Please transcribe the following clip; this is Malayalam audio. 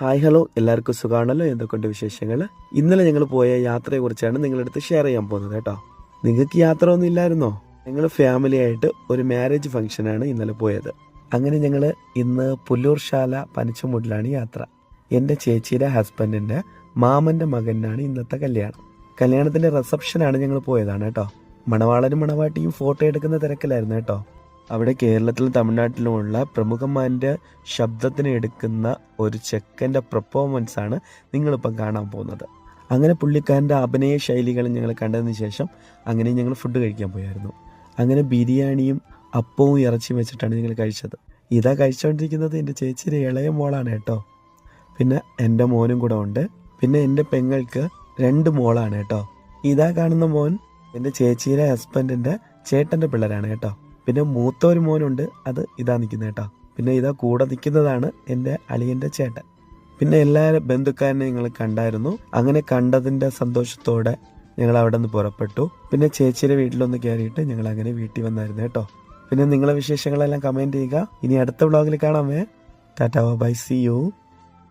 ഹായ് ഹലോ, എല്ലാവർക്കും സുഖമാണല്ലോ? എന്തൊക്കെയുണ്ട് വിശേഷങ്ങൾ? ഇന്നലെ ഞങ്ങൾ പോയ യാത്രയെക്കുറിച്ചാണ് നിങ്ങളുടെ അടുത്ത് ഷെയർ ചെയ്യാൻ പോകുന്നത് കേട്ടോ. നിങ്ങൾക്ക് യാത്ര ഒന്നും ഇല്ലായിരുന്നോ? ഞങ്ങൾ ഫാമിലി ആയിട്ട് ഒരു മാരേജ് ഫംഗ്ഷനാണ് ഇന്നലെ പോയത്. അങ്ങനെ ഞങ്ങൾ ഇന്ന് പുല്ലൂർശാല പനച്ചമൂട്ടിലാണ് യാത്ര. എൻ്റെ ചേച്ചിയുടെ ഹസ്ബൻഡിൻ്റെ മാമൻ്റെ മകനാണ് ഇന്നത്തെ കല്യാണം. കല്യാണത്തിൻ്റെ റിസപ്ഷനാണ് ഞങ്ങൾ പോയതാണ് കേട്ടോ. മണവാളനും മണവാട്ടിയും ഫോട്ടോ എടുക്കുന്ന തിരക്കിലായിരുന്നു കേട്ടോ. അവിടെ കേരളത്തിലും തമിഴ്നാട്ടിലുമുള്ള പ്രമുഖന്മാരുടെ ശബ്ദത്തിന് എടുക്കുന്ന ഒരു ചെക്കൻ്റെ പെർഫോമൻസ് ആണ് നിങ്ങളിപ്പം കാണാൻ പോകുന്നത്. അങ്ങനെ പുള്ളിക്കാരൻ്റെ അഭിനയ ശൈലികൾ ഞങ്ങൾ കണ്ടതിന് ശേഷം അങ്ങനെ ഞങ്ങൾ ഫുഡ് കഴിക്കാൻ പോയായിരുന്നു. അങ്ങനെ ബിരിയാണിയും അപ്പവും ഇറച്ചിയും വെച്ചിട്ടാണ് ഞങ്ങൾ കഴിച്ചത്. ഇതാ കഴിച്ചുകൊണ്ടിരിക്കുന്നത് എൻ്റെ ചേച്ചിയുടെ ഇളയ മോളാണ് കേട്ടോ. പിന്നെ എൻ്റെ മോനും കൂടെ ഉണ്ട്. പിന്നെ എൻ്റെ പെങ്ങൾക്ക് 2 മോളാണ് കേട്ടോ. ഇതാ കാണുന്ന മോൻ എൻ്റെ ചേച്ചിയുടെ ഹസ്ബൻഡിൻ്റെ ചേട്ടൻ്റെ പിള്ളേരാണ് കേട്ടോ. പിന്നെ മൂത്ത ഒരു മോനുണ്ട്, അത് ഇതാ നിൽക്കുന്നത് കേട്ടോ. പിന്നെ ഇതാ കൂടെ നിൽക്കുന്നതാണ് എൻ്റെ അളിയൻ്റെ ചേട്ടൻ. പിന്നെ എല്ലാ ബന്ധുക്കാരനെ ഞങ്ങൾ കണ്ടായിരുന്നു. അങ്ങനെ കണ്ടതിൻ്റെ സന്തോഷത്തോടെ ഞങ്ങൾ അവിടെ നിന്ന് പുറപ്പെട്ടു. പിന്നെ ചേച്ചിയുടെ വീട്ടിലൊന്ന് കയറിയിട്ട് ഞങ്ങൾ അങ്ങനെ വീട്ടിൽ വന്നായിരുന്നു കേട്ടോ. പിന്നെ നിങ്ങളെ വിശേഷങ്ങളെല്ലാം കമൻറ്റ് ചെയ്യുക. ഇനി അടുത്ത വ്ളോഗിൽ കാണാമേ. Tata bye, see U.